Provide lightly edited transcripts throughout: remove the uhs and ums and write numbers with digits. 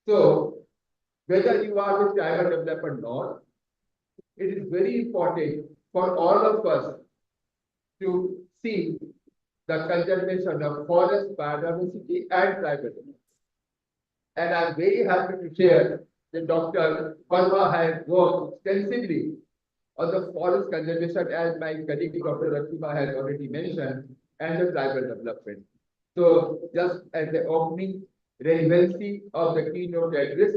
So whether you are with tribal development or not, it is very important for all of us to see the conservation of forest biodiversity and tribal development. And I'm very happy to share that Dr. Parva has worked extensively on the forest conservation, as my colleague Dr. Ratima has already mentioned, and the tribal development. So just as the opening relevancy of the keynote address,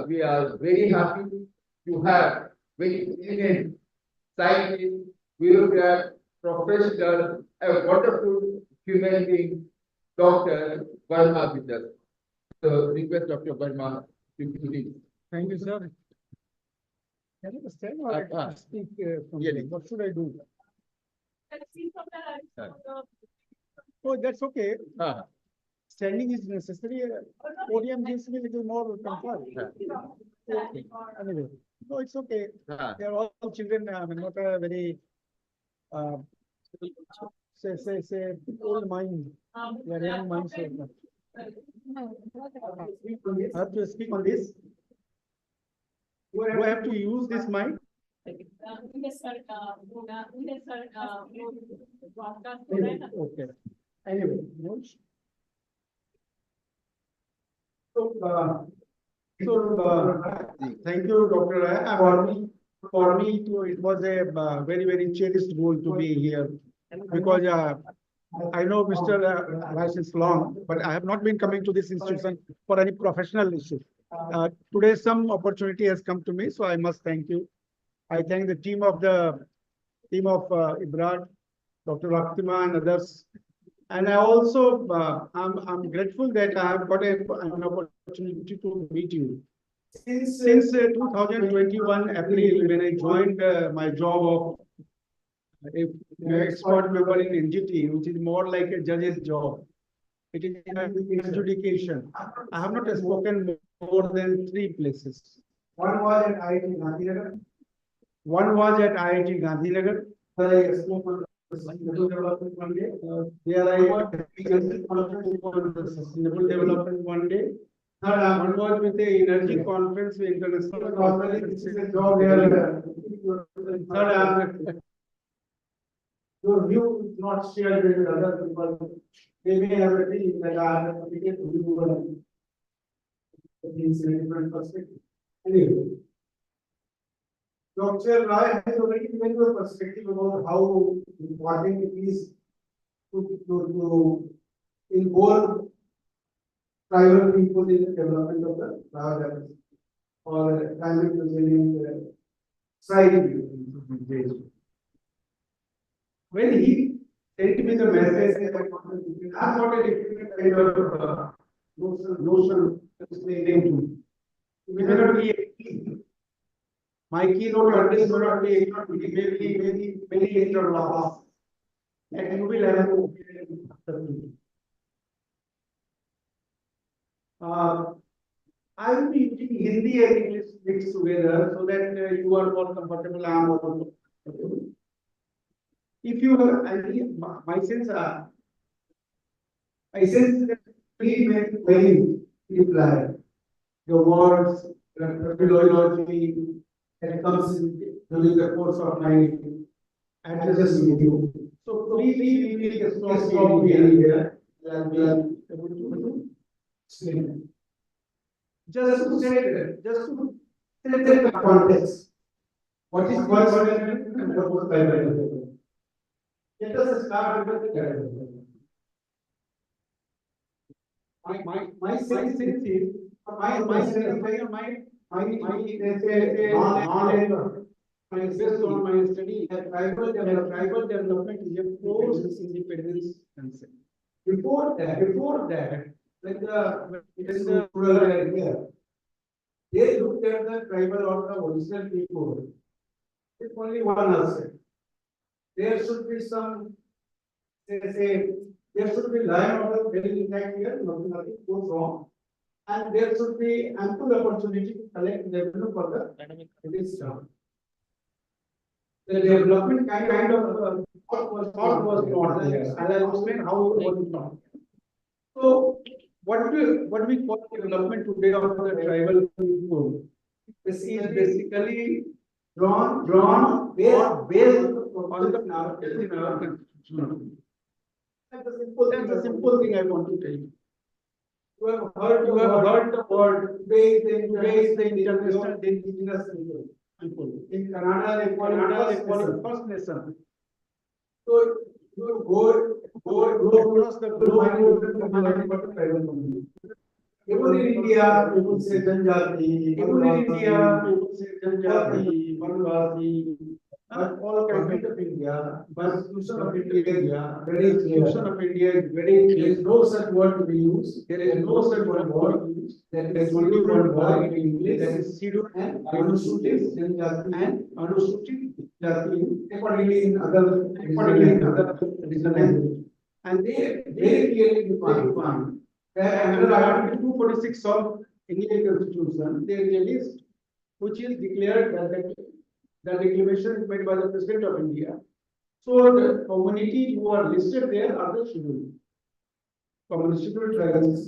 we are very happy to have very eminent scientists, bureaucrats, professionals, a wonderful human being, Dr. Verma with us. So request Dr. Verma to please. Thank you, sir. Can you stand or speak from here? What should I do? Oh, that's okay. Standing is necessary. Podium gives me a little more comfort. Anyway, no, it's okay. They are all children. Not a very say old mind. They are young minds. I have to speak on this. Do I have to use this mic? Okay. Anyway, thank you, Dr. Rai. For me, it was a very, very cherished goal to be here because I know Mr. Rice is long, but I have not been coming to this institution for any professional issue. Today, some opportunity has come to me, so I must thank you. I thank the team of Ibrad, Dr. Rakhtima and others. And I also, I'm grateful that I have got an opportunity to meet you. Since 2021 April, when I joined my job of expert member in NGT, which is more like a judge's job. It is adjudication. I have not spoken more than 3 places. One was at IIT Gandhinagar. One was at IIT Gandhinagar. I spoke on sustainable development one day. There I was sustainable development one day. One was with the energy conference with international conference. Your view is not shared with other people. They may have a dream that I have a particular view and things in a different perspective. Anyway, Dr. Rai has already given you a perspective about how important it is to involve tribal people in the development of the biodiversity or climate resilient society. When he sent me the message, I got a different kind of notion explaining to me. It may not be a key. My keynote address may not be many interlocks. And you will have to after me. I will be using Hindi and English mixed together so that you are more comfortable. I am more comfortable. If you have any, my sense that three main values imply the words, the philology that comes during the course of my address with you. So please stop me here and we are able to explain. Just to set the context. What is biodiversity and what was biodiversity? Let us start with the my sense is my based on my study that tribal development is a post-independence concept. Before that, when the rural area, they looked at the tribal or the original people with only one aspect. There should be some, there should be line order very intact here, nothing goes wrong. And there should be ample opportunity to collect revenue for the this term. The development kind of thought was not there. And I'll explain how it was not. So what we call development today of the tribal people, this is basically drawn based on the in our constitution. That's a simple thing I want to tell you. You have heard the word today is the International Indigenous People. In Canada, they call it First Nation. So you go across the globe, you will find what the tribal community. Even in India, people say Janjati. Even in India, people say Janjati, Manvasi, all kinds of India. Constitution of India, Constitution of India is very clear. There is no such word to be used. There is no such word to be used. There is only one word in English. That is scheduled and Anusuchit and Anusuchit Jati. Accordingly in other regional language. And they very clearly define that under Article 246 of Indian Constitution, there is a list which is declared that the declaration is made by the President of India. So the community who are listed there are the scheduled tribes.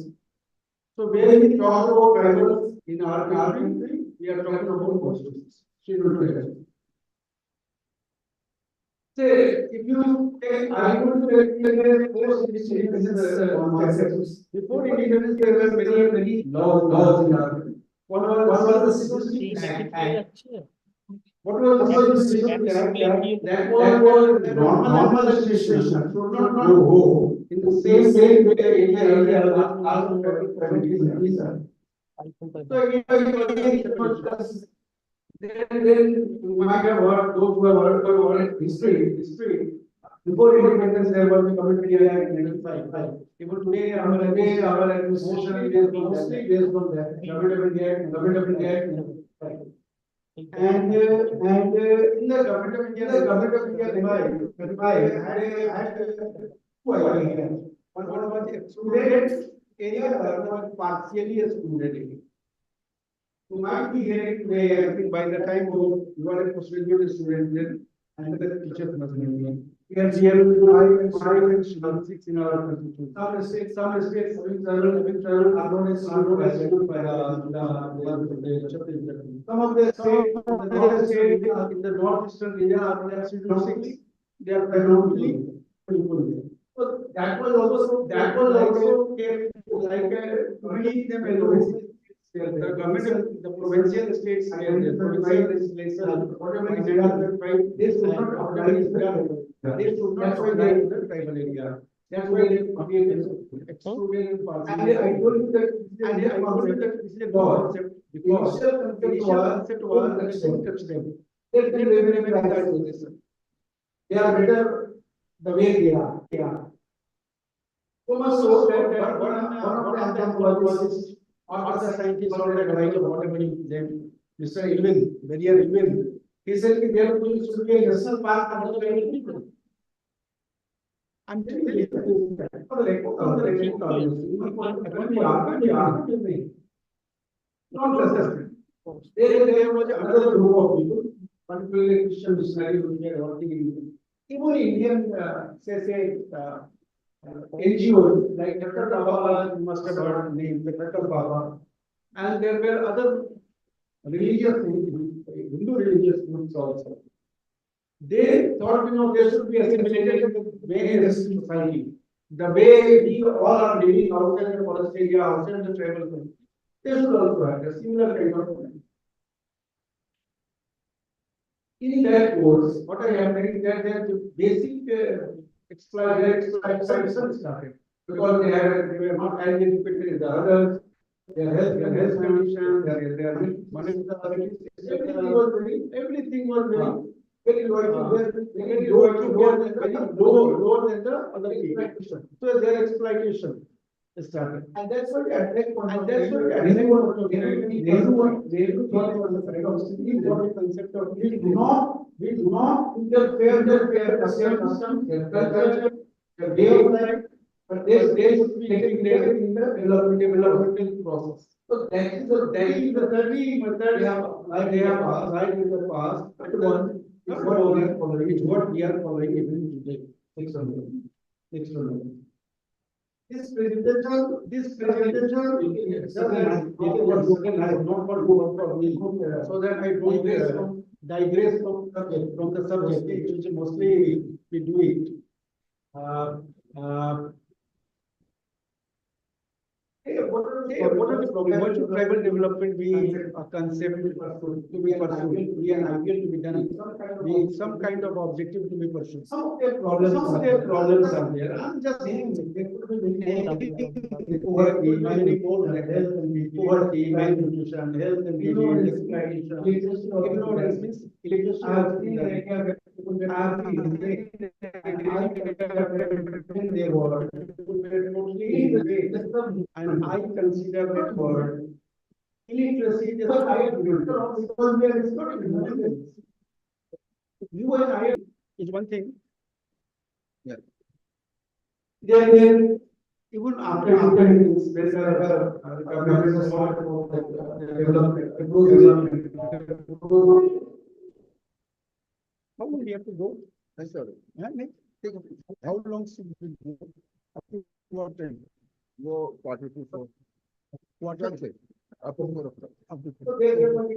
So when we talk about tribals in our country, we are talking about most scheduled tribes. Say, if you take, I want to take post independence before independence, there were many laws in our country. One was the Citizenship Act. What was the Citizenship Act? That was normal administration should not go in the same way the area of communities are. So again, then you might have heard those who have heard history. Before independence, there was a community act in 1955. Even today, our administration is mostly based on that. Government Act. And in the Government of India, had two ideas. One was excluded area, the other was partially excluded area. You might be hearing today, I think by the time you are a postgraduate student, then and the teachers must be here. We have 5 and 6 in our constitution. Some states, having traveled, are not excluded by the some of the states in the northeastern region are excluded 6. They are predominantly people. So that was also kept like leave them alone. The government, the provincial states, the provincial legislation, whatever is done, they should not apply in the tribal area. That's why they created excluded parts. And I told you that this is a good concept because the initial concept was that don't touch them. Let them remain like that. They are better the way they are. So much so that one of the anthropologists or the scientists or the writer, whatever them, Mr. Irwin, he said that there should be a national park for the tribal people. I'm telling you, for the record, there was another group of people, particularly Christian missionaries who were working in even Indian, NGOs like Dr. Baba, you must have heard the name, Dr. Baba, and there were other religious Hindu religious groups also. They thought, there should be assimilated in the way in society. The way we all are living outside the forest area, outside the tribal community, they should also have a similar kind of thing. In that course, what I am saying that the basic exploitation started because they were not as educated as the others. Their health conditions, their money, everything was very low than the other people. So their exploitation started. And that's why at that point, the concept of we do not interfere their custom, their culture, their way of life, but they should be integrated in the developmental process. So that is the very method they have applied in the past. What we are following even today. Next one. this presentation is not for you, but for me, so that I don't digress from the subject, which mostly we do it. Uh, uh, what are the problem? What should tribal development be a concept to be pursued, be an ideal to be done, be some kind of objective to be pursued? Some of their problems are there. I'm just saying there could be many poverty, many more than health and poverty, malnutrition, health and disease, exploitation, ignorance means illiteracy. I have seen their word, and I consider that word illiteracy is a higher because we are exploiting. You and I is one thing. Yeah. Then even after independence, whether government has thought about development, how long we have to go? Yes, sir. How long should we go? Up to what time? Go 42 Quarter. up to 4 o'clock. So there was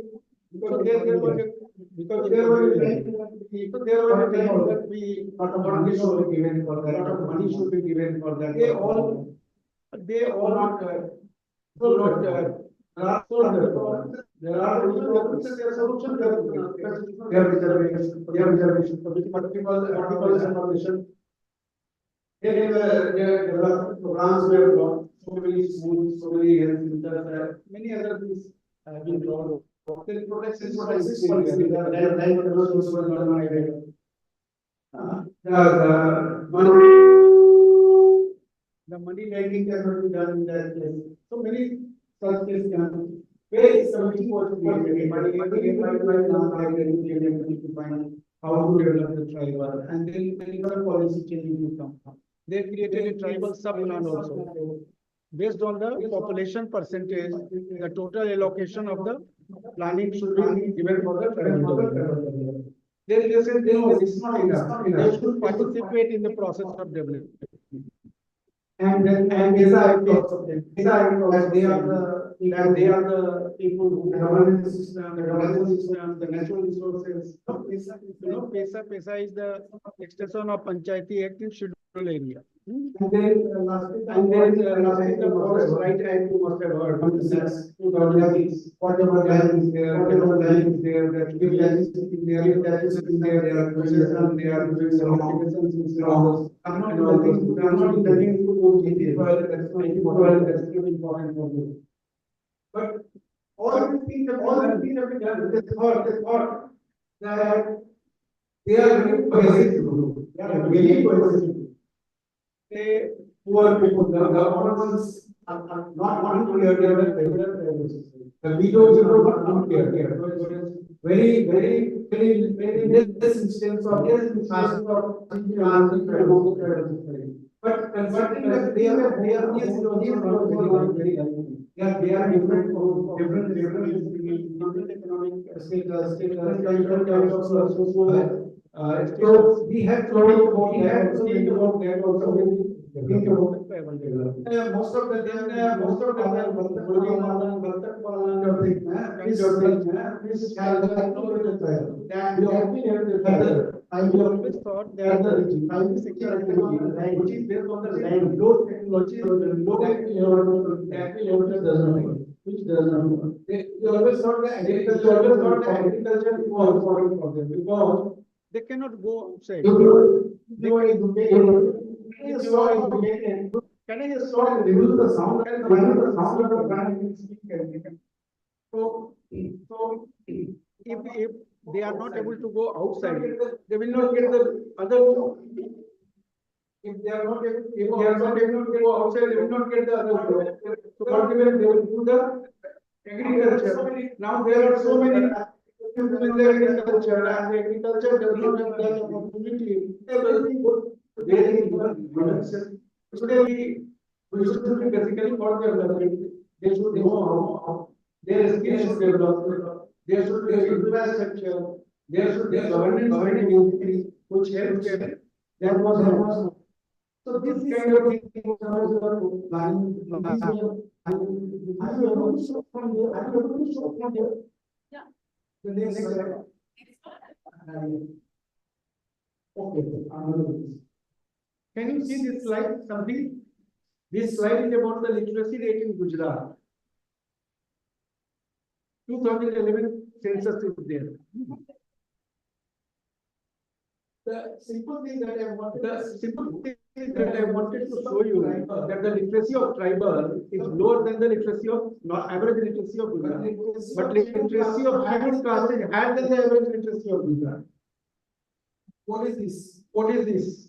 a time that we lot of money should be given for that. Lot of money should be given for that. They all not so not there are solutions. There are reservations for particular information. There development programs were brought, so many schools, so many health centers, many other things have been brought. Then protection policy, the money lending cannot be done in that place. So many such things can. Where is something was created? Money to find how to develop the tribal, and then another policy changing will come. They created a tribal sub-plan also. Based on the population percentage, the total allocation of the planning should be given for the tribal development. Then they said, no, it's not enough. They should participate in the process of development. And these are they are the people who govern the system, the natural resources. PESA is the extension of Panchayati Act in scheduled area. And then lastly, the Forest Right Act you must have heard. 2006, whatever land is there, that give electricity there, they are possession, they are doing some occupations in laws. I'm not intending to go detail, that's really important for you. But all these things have been done with the thought that they are very cohesive. They are very cohesive. They poor people, the governments are not wanting to hear the widows are not wanting to hear. Very less instance of but considering that they are very they are different economic status, different kinds of social so we have to think about that also. Think about most of the time, I always thought that the private sector which is based on the land, low technology, low technology does not work. Which does not work. You always thought that agriculture was important for them because they cannot go outside. Can I just sort of remove the sound and the sound of the brand? So if they are not able to go outside, they will not get the other. If they are not able to go outside, they will not get the other. So what they will do the agriculture. Now there are so many people in the agriculture, and the agriculture does not have that opportunity. So we should be basically for development. They should know how their skills should develop. There should be infrastructure. There should be governance which helps them. That was So this kind of thing planning. Yeah. The next slide. Okay, I'm going to do this. Can you see this slide? Something. This slide is about the literacy rate in Gujarat. 2011 census is there. The simple thing that I wanted. The simple thing that I wanted to show you that the literacy of tribal is lower than the literacy of not average literacy of Gujarat. But literacy of scheduled caste is higher than the average literacy of Gujarat. What is this? What is this?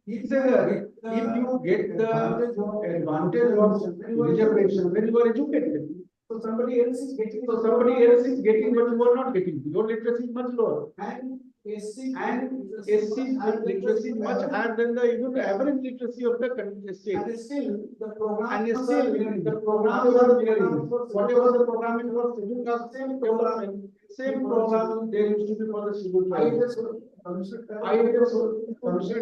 It's If you get the advantage of reservation when you are educated, so somebody else is getting. so somebody else is getting what you are not getting. Your literacy is much lower. And SC literacy is much higher than the even the average literacy of the country state. And still the program. And still the programs are mirroring. Whatever the program is for scheduled caste, same program there used to be for the scheduled caste. Commissioner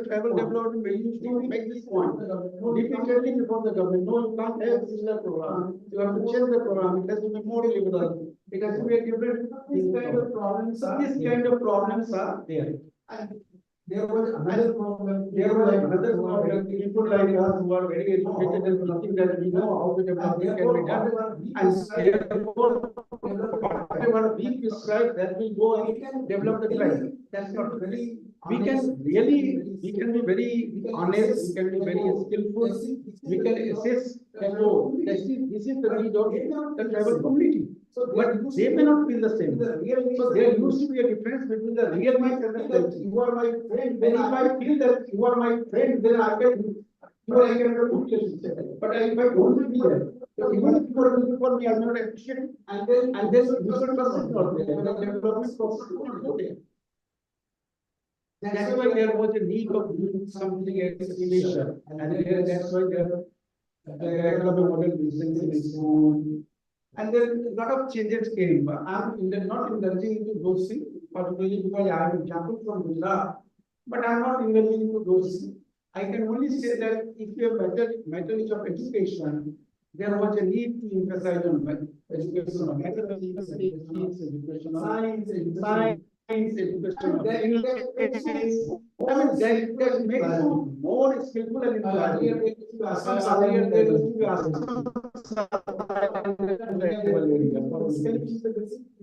Tribal Development will used to make this point repeatedly before the government. No, you can't have similar program. You have to change the program. It has to be more liberal. It has to be a different. This kind of problems So are these kind of problems are there. And there was another problem. There was another problem. People like us who are very educated and thinking that we know how the development can be done. And therefore, whatever we prescribe, that we go and develop the tribe. That's not very. We can be very honest. We can be very skillful. We can assess that oh, this is the need of the tribal community. But they may not feel the same. So there used to be a difference between the real my and the you are my friend. Then if I feel that you are my friend, then I can have a good relationship. But if I don't be there, so even if you are looking for me, I am not appreciating. And then mutual trust is not there. The development process is not there. That's why there was a need of doing something extra. And that's why the economic model recently is on. And then a lot of changes came. I'm not indulging into those things, particularly because I have example from Gujarat, but I'm not indulging into those things. I can only say that if you have methods of education, there was a need to emphasize on education of mathematics, education of science, education of English. I mean, that makes you more skillful and intelligent. Earlier there used to be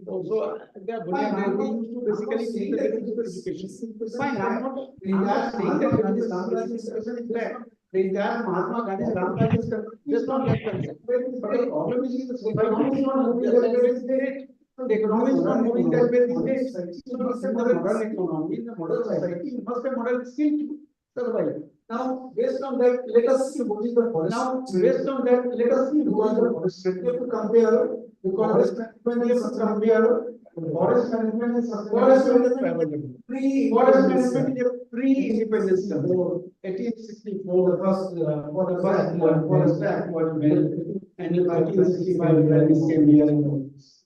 so they used to basically teach the basic education. Fine, I'm not saying that education is bad. The entire Mahatma Gandhi's Rampa is just not that concept. But the problem is the society is not moving that way these days. The economy is not moving that way these days. So in the modern economy, in the modern society, you must have modern skill to survive. Now, based on that, let us see what is the forest. Now, based on that, let us see what is the forest. We have to compare Because when you have to compare forest management and Forest management forest management is a pre-independence law. 1864, for the first Forest Act was made, and in 1865 when we came here in office.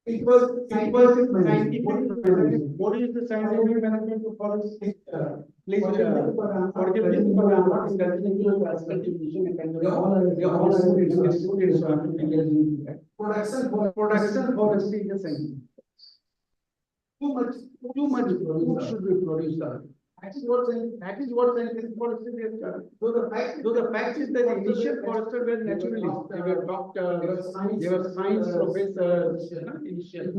It was scientific management. What is the scientific management of forest? Please forgive me because I am not indulging into classical definition and kind of they are all students, so I am engaging into that. Production forestry is the same. Too much food should be produced. That is what scientific forestry is. So the fact is that the initial foresters were naturalists. They were doctors, they were science professors. Initially, if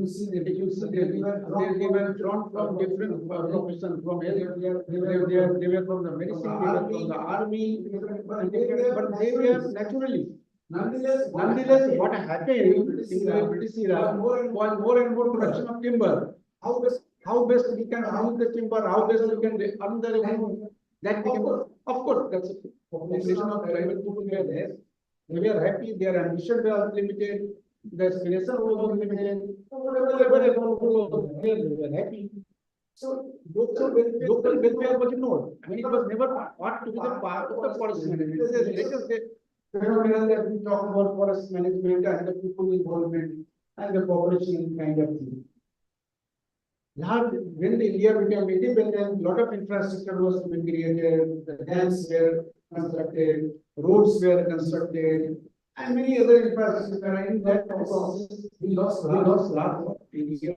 you see they were drawn from different professions. From they were from the medicine, they were from the army, but they were naturalists. Nonetheless, what happened in the British era was more and more production of timber. How best we can use the timber, how best we can earn the revenue. That became, of course, that's a population of tribal people were there. They were happy, their ambition was limited, their aspiration was limited. So whatever they were happy. So local welfare was ignored. I mean, it was never thought to be the part of the forest management. It is the latest phenomenon that we talk about forest management and the people involvement and the population kind of thing. When India became independent, lot of infrastructure was to be created, the dams were constructed, roads were constructed, and many other infrastructure. And in that process, we lost lot of India.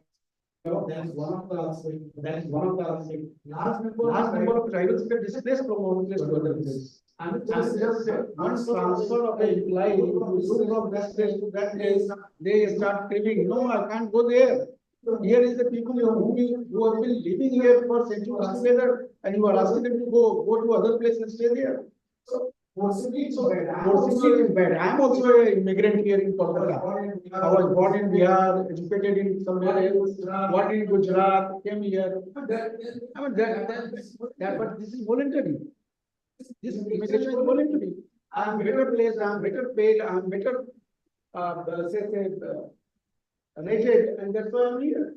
That is one of the aspects. That is one of the aspects. Large number of tribals were displaced from one place to other place. And just one transfer of a employee to from that place to that place, they start craving, no, I can't go there. Here is the people who have been living here for centuries together, and you are asking them to go to other places and stay there. So forcibly it's bad. I am also an immigrant here in Kolkata. I was born in Bihar, educated in somewhere else, born in Gujarat, came here. I mean but this is voluntary. This immigration is voluntary. I am better placed, I am better paid, I am better rated, and that's why I am here.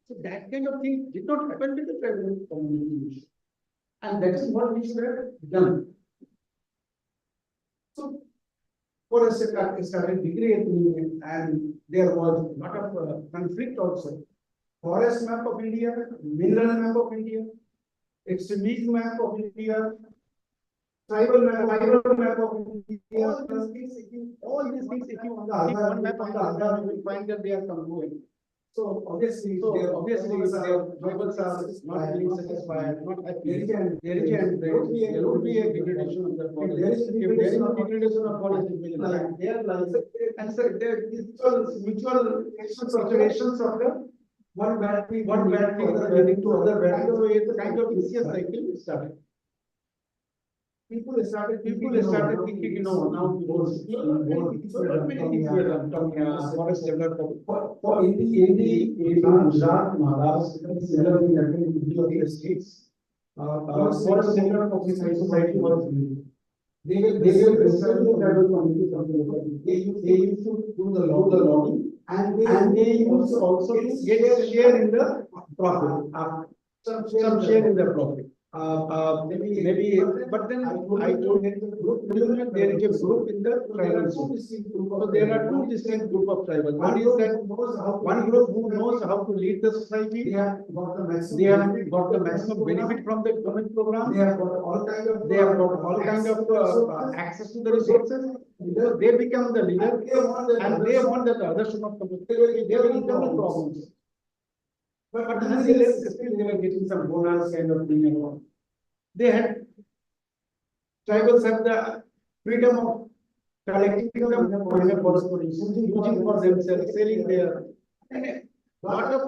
So that kind of thing did not happen with the tribal community. And that is what we should have done. So, for a second, I started degree and there was a lot of conflict also. Forest map of India, mineral map of India, extremism map of India, tribal map of India. All these things, if you take one map on the other, you will find that they are congruent. So obviously, their tribals are not feeling satisfied, not happy. There would be a degradation of the forest. If there is no degradation of forest, it will like their lives. And so there is mutual considerations of the one bad thing is leading to other bad things. So it's a kind of vicious cycle started. People started thinking, you know, now many things were done from forest development. For in the Gujarat, Maharashtra, similarly in the states, forest development society was they were basically tribal community. They used to do the logging and they used also to get a share in the profit. Some share in the profit. Maybe, but then I told there is a group in the tribal zone. So there are two distinct group of tribal. One is that one group who knows how to lead the society. They have got the maximum benefit from the government program. They have got all kind of access to the resources. So they become the leader, and they want that the others should not come. They will internal problems. But nonetheless, still they were getting some bonus kind of thing and all. They had tribals have the freedom of collecting the minor correspondence, using for themselves, selling their and a lot of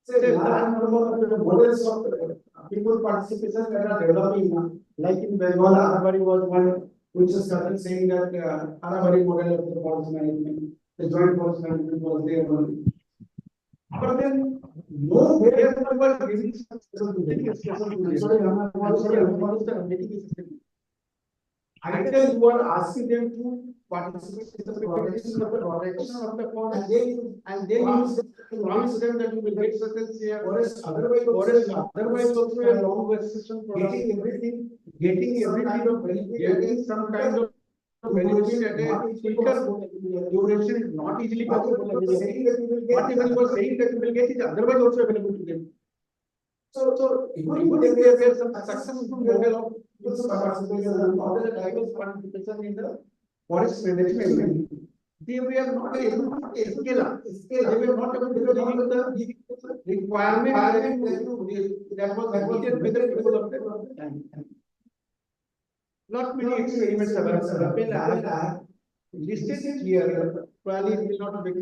large number of the models of people participation that are developing now. Like in Bengal, Arabari was one which has started saying that Arabari model of the forest management, the joint forest management was there only. But then, no, where were giving either you are asking them to participate in the protection of the forest, and then you promise them that you will get certain share. Otherwise also a long resistance for getting everything some kind of benefit at a quicker duration is not easily possible. Whatever you are saying that you will get is otherwise also available to them. So even if there is some successful model of participation and other tribal participation in the forest management, they were not able to scale up. They were not able to give the requirement that was needed by the people of the time. Not many experiments have happened. I have listed it here. Probably it will not make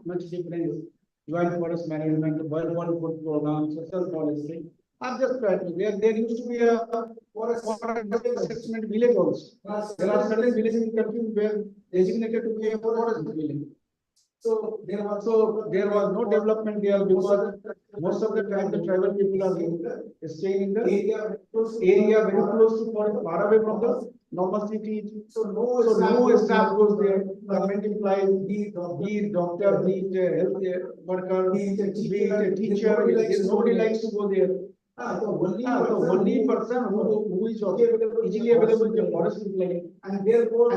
much difference. Joint forest management, world food program, social forestry. I'm just trying to. There used to be a forest assessment village also. There are certain villages in the country where designated to be a forest village. So there was no development there because most of the time the tribal people are staying in the area very close to forest, far away from the normal city. So no staff goes there. Government employees, be it doctor, be it health worker, be it a teacher. Nobody likes to go there. The only person who is easily available in the forest land, and therefore,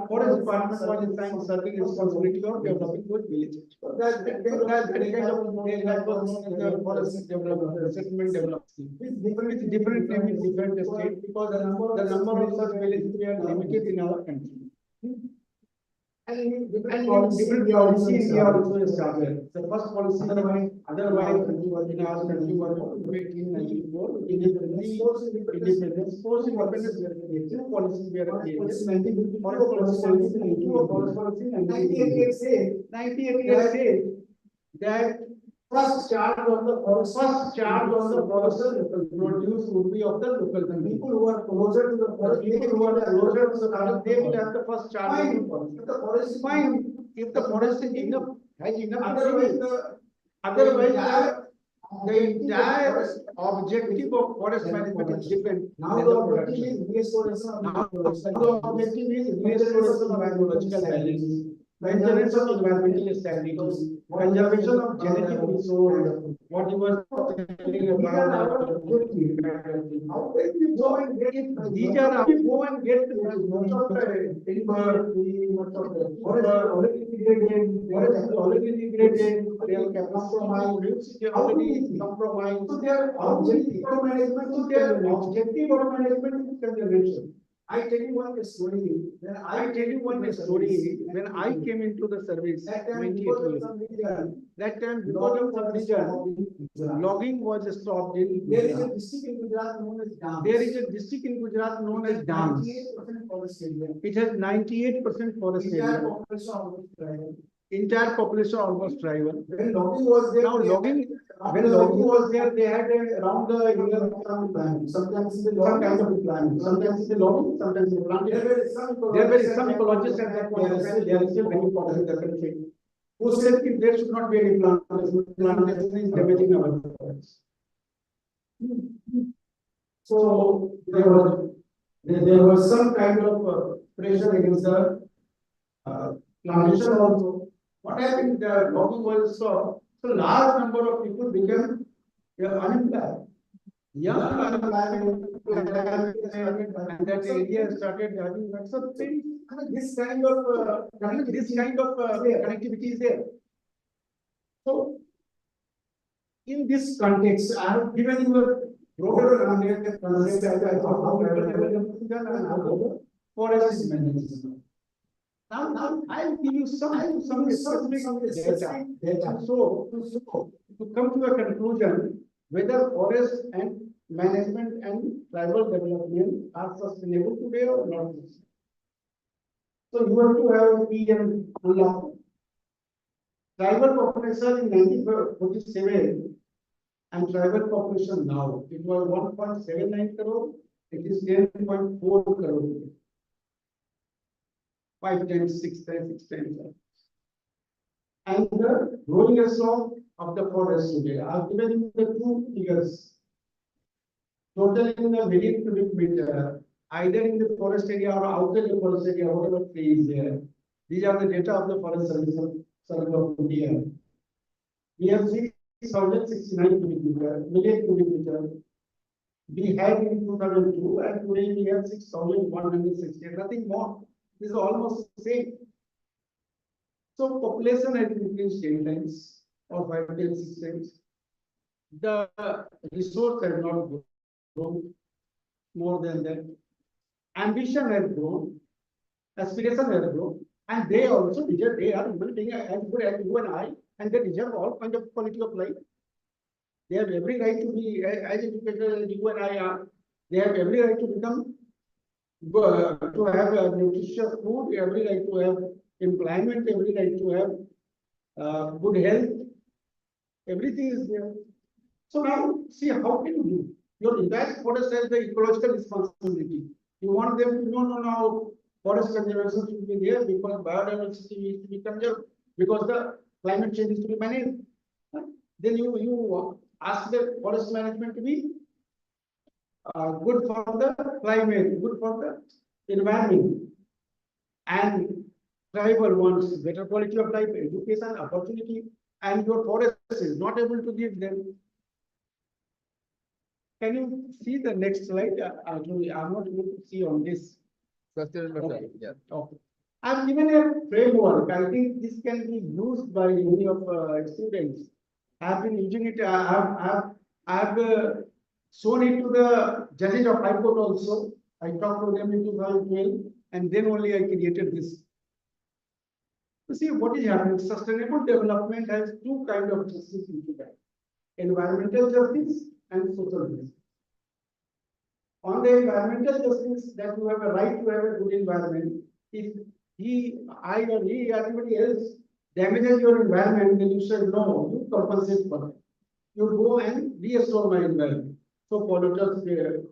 forest department was assigned certain responsibility of developing those villages. So that That kind of that was known as the forest development, settlement development scheme. With different name in different states because the number of such villages were limited in our country. and And different policy India also started. The first policy otherwise in our country was 1894 independence, force independence were created, two policies were created. Forest policy in 1988 said 1988 said that first charge on the forest produce would be of the local people. people who are closer to the forest, People who are closer to the forest, they will have the first charge of the forest. If the forest is Fine, if the forest is enough, has enough. otherwise Otherwise, the the entire objective of forest management is different. now than the the objective production. is restoration of Now, the forest. the objective is restoration of ecological balance, maintenance of environmental stability, conservation of genetic resource, what you were telling about. How can you go and get it? These are how you go and get Much of the timber, much of the forest are already degraded, forest is already degraded, they are compromised. already compromised. So their objective of management, So their objective of management is conservation. I tell you one story, when I tell you one story, when I came into the service, that time because of 1988, some reason, that time because of some reason, logging was stopped in there is a Gujarat. district in Gujarat known as Dam. There is a district in Gujarat known as Dams. 98% forest area. It has 98% forest Entire area. population of the tribe. Entire population almost tribal. When logging was there. Now logging, when logging was there, they had around the year some plan. Sometimes in the Some kind of plan. Sometimes the logging, sometimes the planting. There were some ecologists at that point of time, they are still very important in the country. Who said that there should not be any plantation, plantation is damaging our forests. So there was some kind of pressure against the Plantation also. What happened, the logging was stopped, so large number of people became unemployed. Young unemployment, and that area started having lots of things. this kind of Connectivity is there. So, in this context, I have given you a broader context of how forest is managed. Now I will give you some specific data. So, to come to a conclusion, whether forest and management and tribal development are sustainable today or not. So you have to have a PM unlock. Tribal population in 1947 and tribal population now, it was 1.79 crore, it is 10.4 crore. 5 times, 6 times, 6 times. And the growing ratio of the forest today, I have given you the two figures. Total in the million cubic meter, either in the forest area or outside the forest area, whatever tree is there. These are the data of the Forest Service of India. We have 6,069 cubic meter, million cubic meter. We had in 2002 and today we have 6,160, nothing more. This is almost the same. So population has increased 10 times or 5 times, 6 times. The resource has not grown more than that. Ambition has grown, aspiration has grown, and they also deserve, they are human beings as good as you and I, and they deserve all kinds of quality of life. They have every right to be as educated as you and I are. They have every right to become to have a nutritious food, every right to have employment, every right to have good health. Everything is there. So now, see how can you do? Your entire forest has the ecological responsibility. You want them to know now forest conservation should be there because biodiversity needs to be conserved, because the climate change is to be managed. Then you ask the forest management to be good for the climate, good for the environment, and tribal wants better quality of life, education, opportunity, and your forest is not able to give them. Can you see the next slide? Actually, I'm not able to see on this. Sustainable, Okay. yeah. Okay. I've given a framework. I think this can be used by many of students. I've been using it. I've shown it to the judges of High Court also. I talked to them in 2012, and then only I created this. You see what is happening. Sustainable development has two kinds of justice into that: environmental justice and social justice. On the environmental justice, that you have a right to have a good environment. If I or he, anybody else damages your environment, then you say no, you compensate for it. You go and restore my environment. So polluters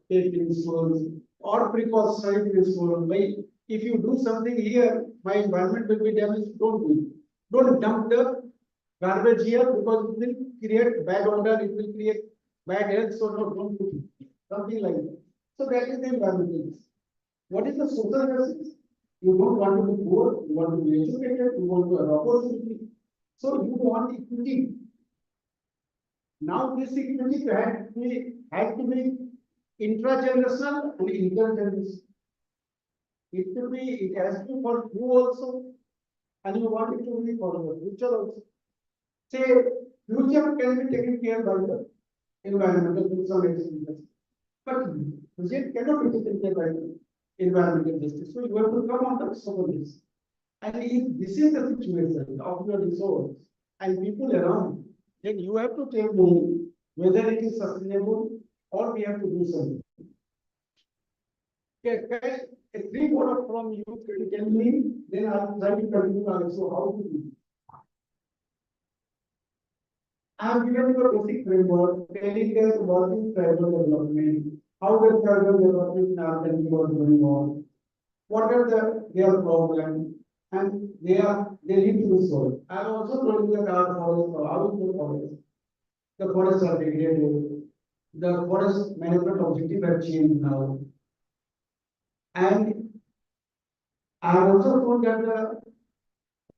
take principles or precautionary principles. By if you do something here, my environment will be damaged. Don't do it. Don't dump the garbage here because it will create bad odor. It will create bad health. So no, don't do it. Something like that. So that is the environmental. What is the social justice? You don't want to be poor, you want to be educated, you want to have opportunity. So you want equity. Now this equity had to be intragenerational and intergenerational. It has to be for you also, and you want it to be for your future also. Say future can be taken care by the environmental conservation. But project cannot be taken care by environmental justice. So you have to come on the social justice. And if this is the situation of your resource and people around, then you have to tell me whether it is sustainable or we have to do something. Okay, guys, a three word from you can tell me, then I'll try to continue also how to do it. I have given you a basic framework telling us what is tribal development, how the tribal development in our country was going on, what are their problems, and they need to be solved. I have also told you that our forests, how is the forest? The forests are degraded. The forest management objective have changed now. And I have also told that the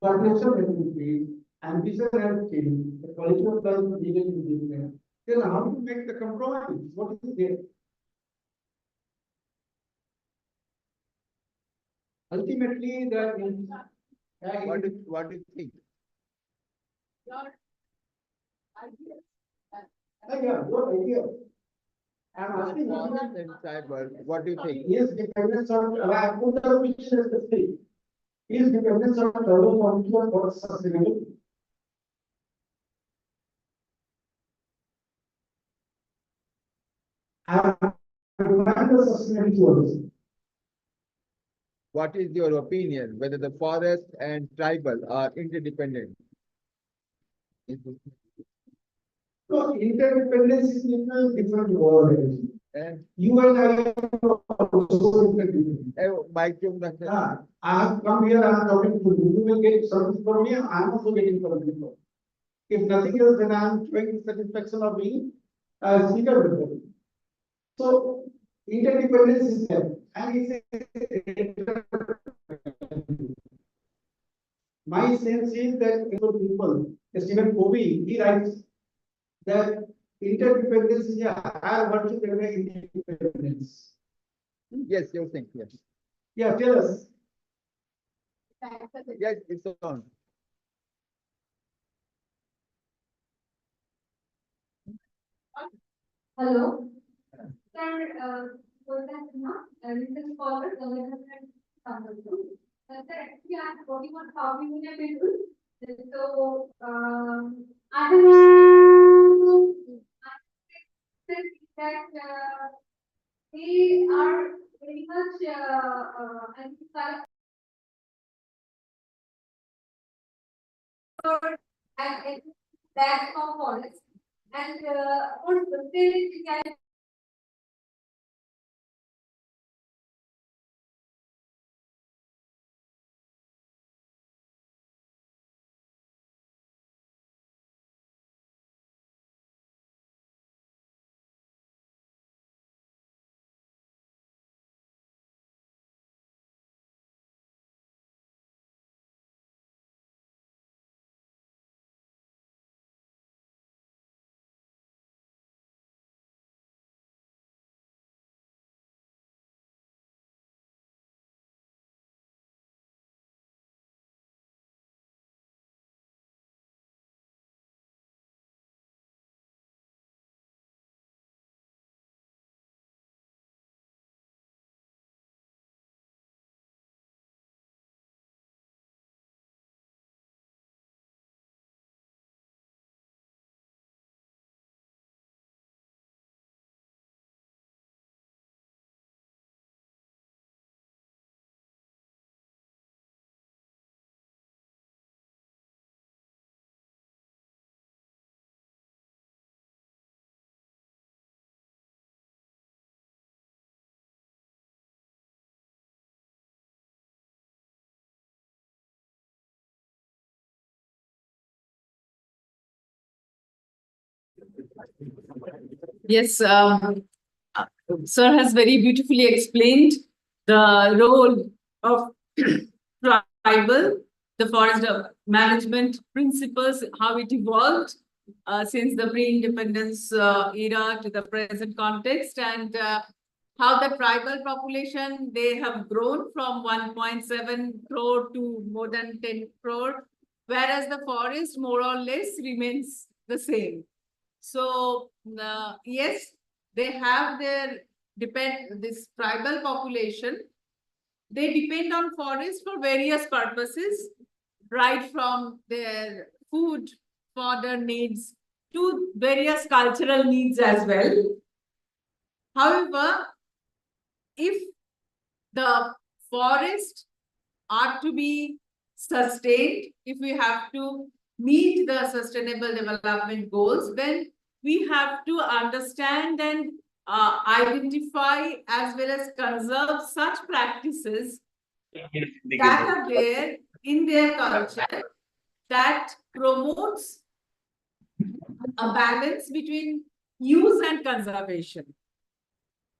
population has increased, ambition has changed, the quality of life is even different. Then how to make the compromise? What is there? Ultimately, What do you think? yeah, your idea. I'm asking Forest and tribal, what do you think? is dependence on I put the picture as the thing. Is dependence on tribal function for sustainable. I define the sustainability also. What is your opinion whether the forest and tribal are interdependent? So interdependence is little different word. And You and I are also interdependent. Mike, Yeah, I have come here, I am talking to you. You will get something from me, I am also getting something from you. If nothing else, then I am showing the satisfaction of being a speaker with you. So interdependence is there, and it's my sense is that people, Stephen Covey, he writes that interdependence is a higher virtue than independence. yes, you think, yes. Yeah, tell us. Yes, it's on. Hello. Sir, for that, this is forward, government sir, actually, I'm working on housing in a people. So, I have that they are very much, and that of forest. And for sustainability, Yes, sir has very beautifully explained the role of tribal, the forest management principles, how it evolved since the pre-independence era to the present context, and how the tribal population, they have grown from 1.7 crore to more than 10 crore, whereas the forest more or less remains the same. So yes, they have their this tribal population. They depend on forest for various purposes, right from their food, fodder needs to various cultural needs as well. However, if the forest are to be sustained, if we have to meet the sustainable development goals, then we have to understand and identify as well as conserve such practices that are there in their culture that promotes a balance between use and conservation.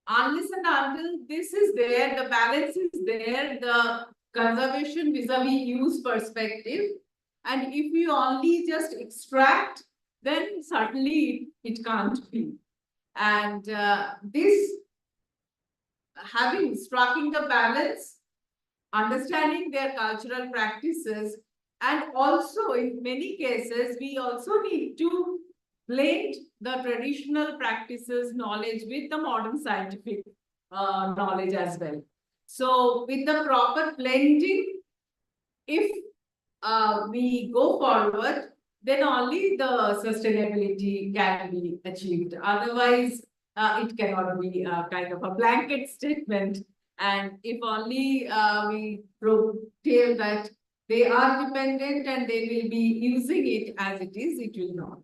Unless and until this is there, the balance is there, the conservation vis-a-vis use perspective. And if you only just extract, then certainly it can't be. And this having striking the balance, understanding their cultural practices, and also in many cases, we also need to blend the traditional practices knowledge with the modern scientific knowledge as well. So with the proper blending, if we go forward, then only the sustainability can be achieved. Otherwise, it cannot be a kind of a blanket statement. And if only we tell that they are dependent and they will be using it as it is, it will not.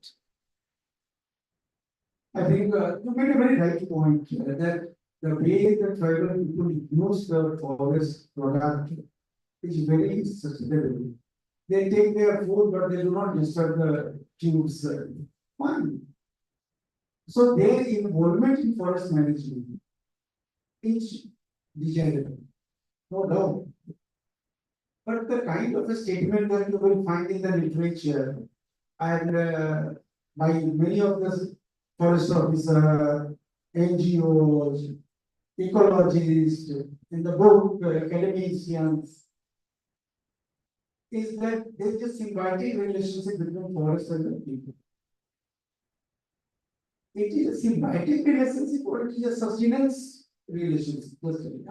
I think you made a very right point that the way the tribal people use the forest product is very sustainable. They take their food, but they do not disturb the trees. Fine. So their involvement in forest management is desirable, no doubt. But the kind of a statement that you will find in the literature and by many of the forest officers, NGOs, ecologists, in the book, academicians, is that there's a symbiotic relationship between forest and the people. It is a symbiotic relationship or it is a sustenance relationship?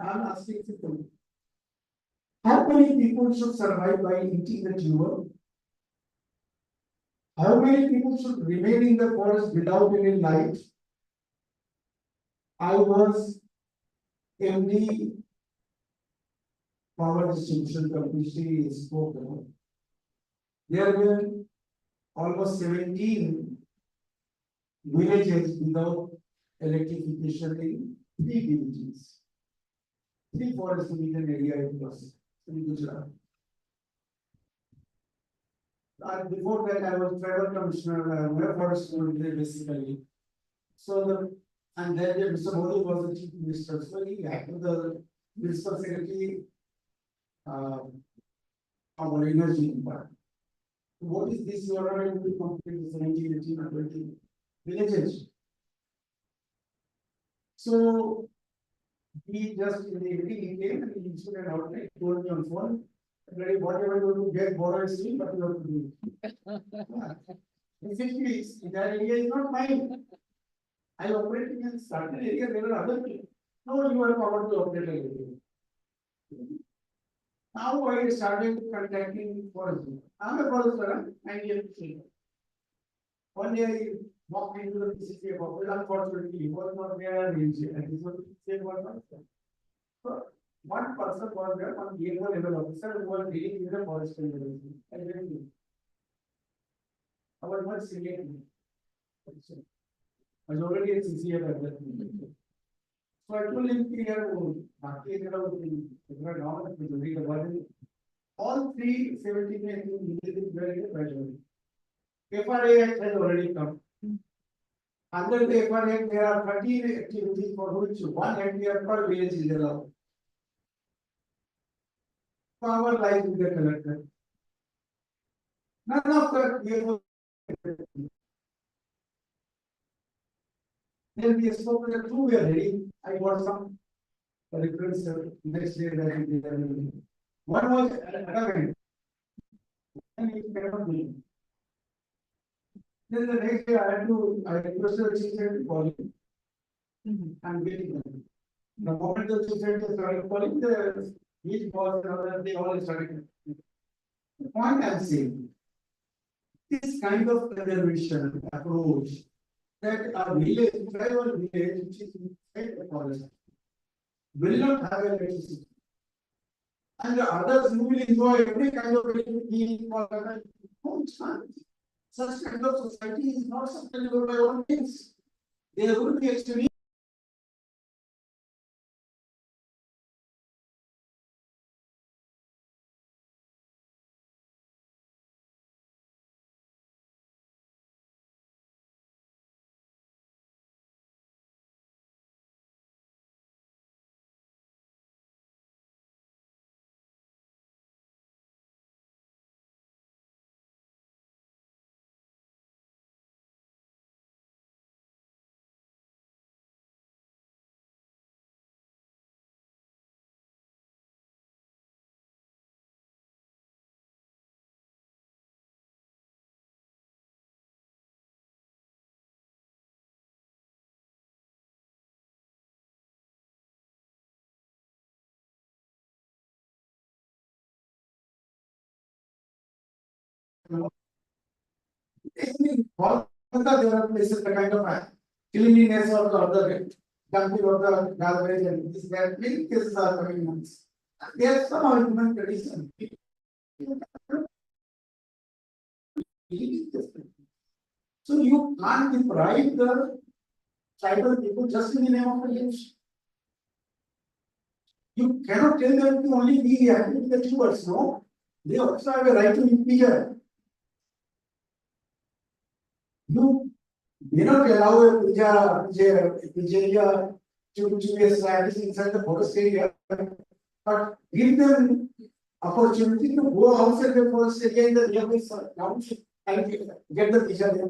I'm asking simple. How many people should survive by eating the tuber? How many people should remain in the forest without any light? I was MD power distribution company spoke about. There were almost 17 villages without electrification in 3 villages. 3 forest division area it was in Gujarat. And before that, I was tribal commissioner, forest basically. So and then Mr. Modi was the chief minister. So he acted the minister secretary of our energy department. What is this? You are not able to complete the 17, 18, or 20 villages. So he just in the evening he came and he issued an outline, told me on phone, whatever you want to get borrowed still, but you have to do it. Essentially, that area is not mine. I operate in a certain area, there are other people. No, you have power to operate an area. Now I started contacting forest. I'm a forester, and you have to see. One day I walked into the PCC office, unfortunately, he was not there, and this was the same one. So one person was there, one level officer who was dealing with the forest regulation. I didn't know. I was not senior. I was already a CCF at that time. So I told him here, all 370 villages were in the treasury. FRA Act has already come. Under the FRA, there are 13 activities for which 1 hectare per village is allowed. Power lies with the collector. None of that we have. Then we spoke with the two, we are ready. I got some reference next day that one was again. And it cannot be. Then the next day I requested the chief secretary to call him. I'm waiting for him. The moment the chief secretary started calling, each boss and other, they all started. The point I'm saying, this kind of conservation approach that a village, tribal village, which is inside the forest, will not have electricity. And the others who will enjoy every kind of electricity for no chance. Such kind of society is not sustainable by all means. There will be actually. In Kolkata, there are places the kind of cleanliness or the dumping of the garbage and this that many cases are coming on. There are some human tradition. So you can't deprive the tribal people just in the name of religion. You cannot tell them to only be happy with the stewards, no? They also have a right to impede. You may not allow a Pigeria to be established inside the forest area, but give them opportunity to go outside the forest area in the nearby township and get the Pigeria.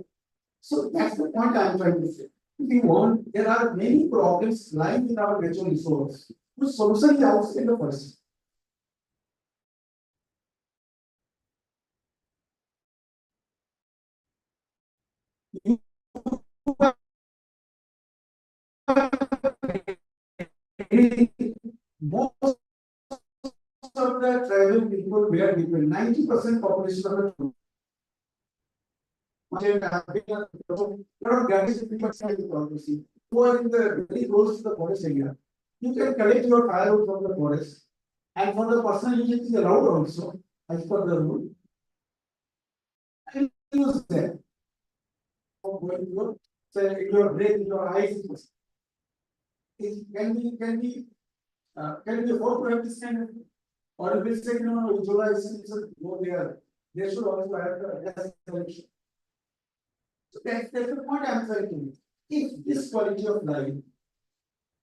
So that's the point I am trying to say. If you want, there are many problems lying in our natural resource, whose solution is outside the forest. Most of the tribal people were between 90% population of the who are in the very close to the forest area. You can collect your firewood from the forest, and for the personal use it is allowed also as per the rule. And use that. When you say your brain, your eyes, it can be afford to have this kind of, or if we say no, July is go there, they should also have the selection. So that's the point I'm trying to make. If this quality of life,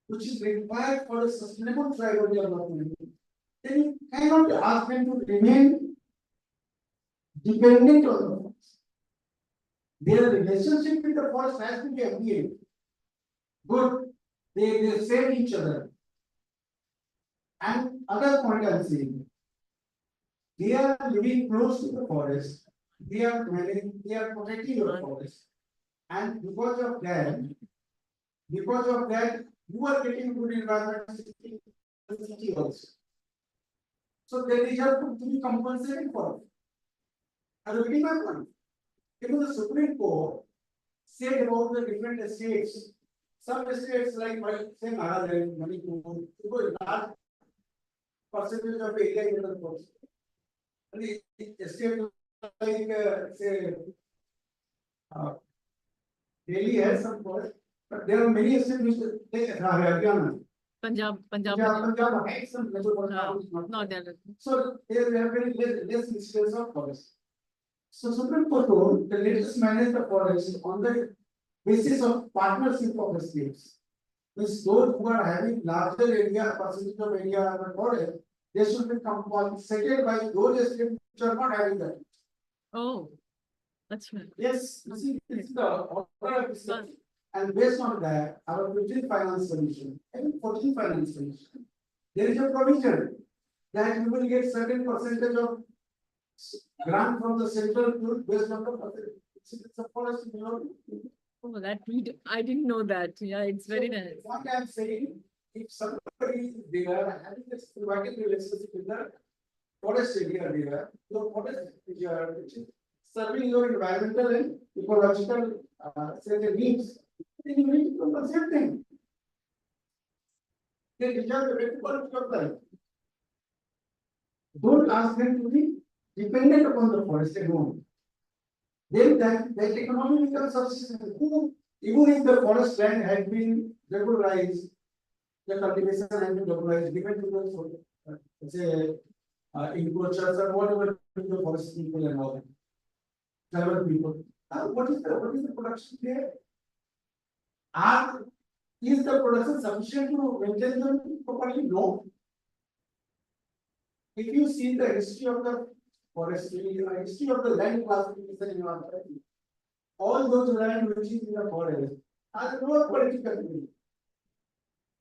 which is required for a sustainable tribal development, then you cannot ask them to remain dependent on the forest. Their relationship with the forest has to be appealed. Good, they save each other. And other point I'm saying, they are living close to the forest, they are protecting your forest, and because of that, you are getting good environment in the city also. So they deserve to be compensated for it. Are you getting my point? Even the Supreme Court said about the different estates, some estates like say Nagaland, Manipur, large percentage of area in the forest. And the estate like say Delhi has some forest, but there are many estates which they Haryana. Punjab. Punjab has some natural forest, Not there. so they have very less instance of forest. So Supreme Court told the let us manage the forest on the basis of partnership of the states. Means those who are having larger area, percentage of area of the forest, they should be compensated by those states which are not having that. Oh, that's right. Yes, you see, this is the order of business. And based on that, our 15th finance solution and 14th finance solution, there is a provision that you will get certain percentage of grant from the central to based on the percentage. It's a policy, you know. Oh, I didn't know that. Yeah, it's very So, nice. what I am saying, if somebody is there having this working relationship with the forest area there, your forest area which is serving your environmental and ecological certain needs, then you need to compensate them. They deserve the right quality of life. Don't ask them to be dependent upon the forest alone. Then that economy becomes subsistence. Even if the forest land had been regularized, the cultivation had been regularized, given to the say encroachers or whatever the forest people and all, tribal people. What is the production there? Is the production sufficient to maintain them properly? No. If you see the history of the forestry, history of the land classification in your country, all those land which is in the forest are lower quality category.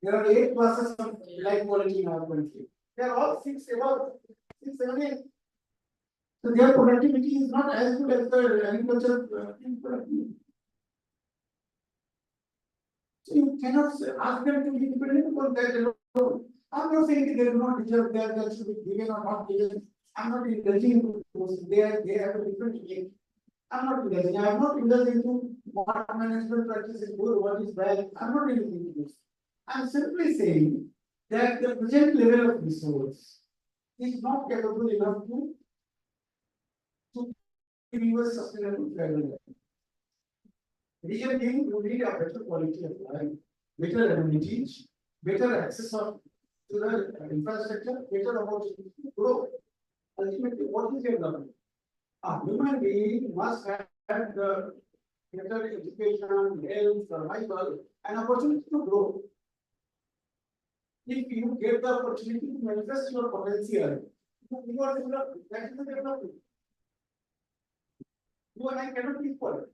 There are 8 classes of land quality in our country. They are all 6, 7, 8. So their productivity is not as good as the agriculture productivity. So you cannot ask them to be dependent upon that alone. I'm not saying they do not deserve that should be given or not given. I'm not indulging they have a different game. I'm not indulging. I'm not indulging into what management practice is good, what is bad. I'm not indulging this. I'm simply saying that the present level of resource is not capable enough to give you a sustainable travel. Reason being, you need a better quality of life, better amenities, better access to the infrastructure, better opportunity to grow. Ultimately, what is your government? A human being must have the better education, health, survival, and opportunity to grow. If you get the opportunity to manifest your potential, you are developed. That is the development. You and I cannot be equal.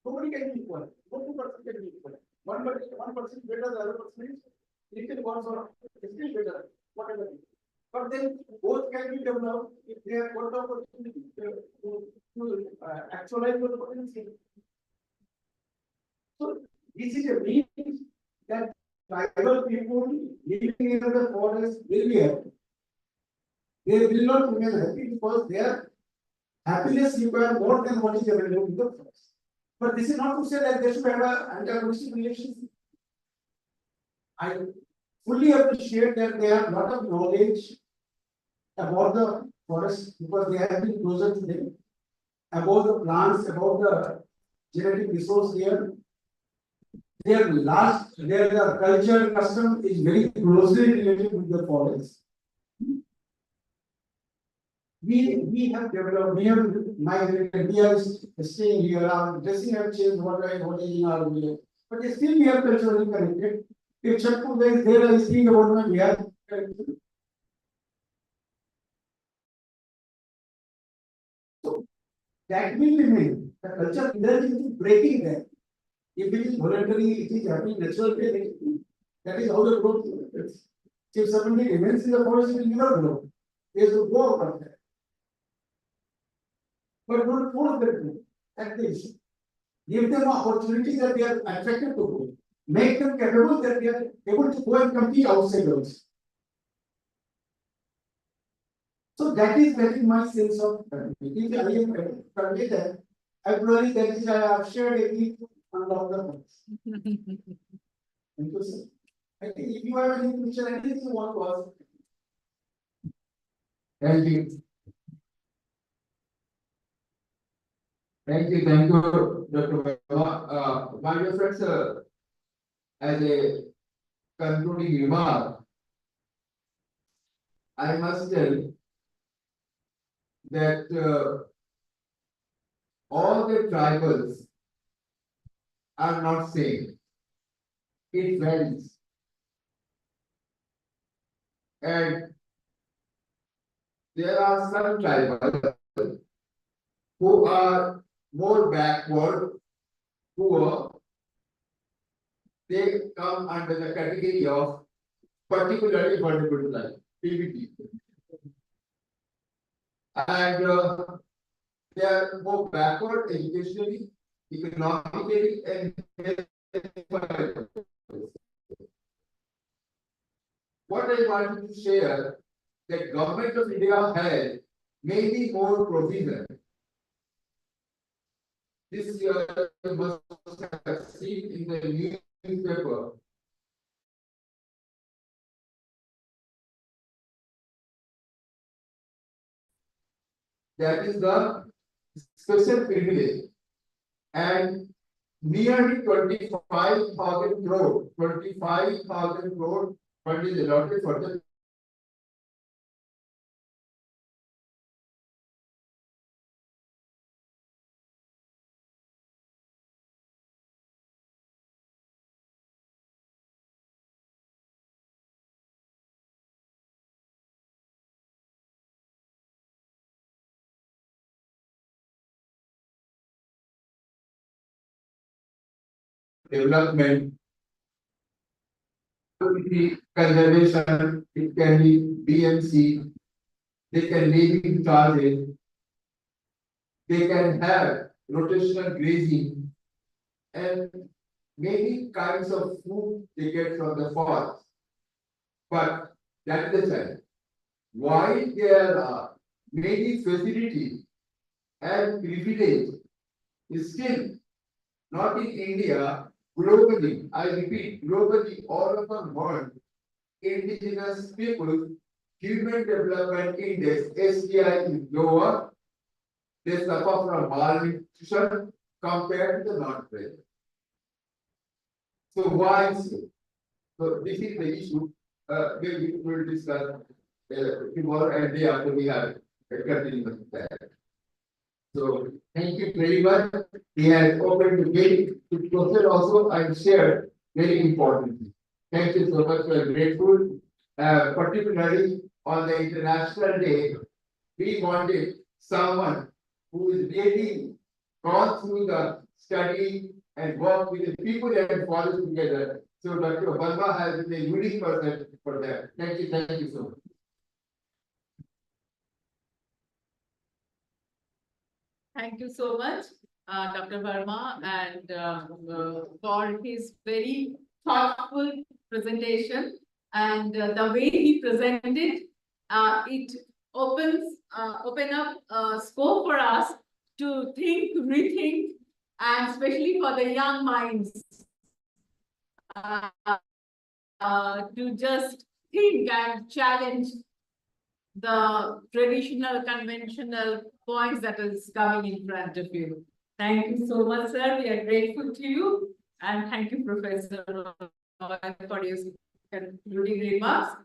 Nobody can be equal. No 2% can be equal. One person better, the other person is little worse or still better, whatever. But then both can be developed if they have got the opportunity to actualize their potential. So this is a means that tribal people living in the forest will be happy. They will not remain happy because their happiness requires more than what is available in the forest. But this is not to say that they should have an antagonistic relationship. I fully appreciate that they have a lot of knowledge about the forest because they have been closer to them, about the plants, about the genetic resource here. Their culture and custom is very closely related with the forest. We have developed, we have migrated, we are staying here, our dressing have changed what is in our village, but still we are culturally connected. If Chhatpur is there, I speak about my Bihar. So that will remain. The culture is breaking that. If it is voluntary, it is happening naturally. That is how the growth is. If somebody remains in the forest, it will never grow. They should go out of that. But don't force them to, at least. Give them opportunities that they are attracted to go. Make them capable that they are able to go and compete outside also. So that is my sense of if I am convey that, actually that is I have shared every unlock the points. Thank you, sir. I think if you have any question, anything you want to ask. Thank you. Thank you, Dr. Verma. My dear friends, as a concluding remark, I must tell that all the tribals I'm not saying. It varies. And there are some tribal who are more backward, poor. They come under the category of particularly vulnerable tribe, PVT. And they are more backward educationally, economically, and what I wanted to share that government of India has maybe more provision. This year you must have seen in the newspaper that is the special privilege and nearly 25,000 crore, 25,000 crore fund is allotted for the development, conservation, it can be BMC, they can live in charges, they can have rotational grazing, and many kinds of food they get from the forest. But that is the challenge. While there are many facilities and privilege, still not in India, globally, I repeat, globally, all of the world, indigenous people, human development index, SDI is lower. They suffer from malnutrition compared to the non-trade. So why so? So this is the issue. We will discuss tomorrow and day after we have a continuous plan. So thank you very much. He has opened the gate to process also and shared very importantly. Thank you so much. We are grateful. Particularly on the International Day, we wanted someone who is really gone through the study and work with the people and forest together. So Dr. Verma has been a unique person for that. Thank you so much. Thank you so much, Dr. Verma, and for his very thoughtful presentation. And the way he presented, it open up scope for us to think, rethink, and especially for the young minds, to just think and challenge the traditional, conventional points that is coming in front of you. Thank you so much, sir. We are grateful to you. And thank you, Professor, for your concluding remarks.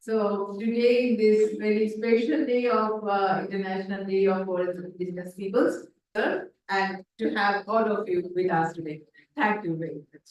So today, in this very special day of International Day of Forest and Indigenous Peoples, sir, and to have all of you with us today. Thank you very much.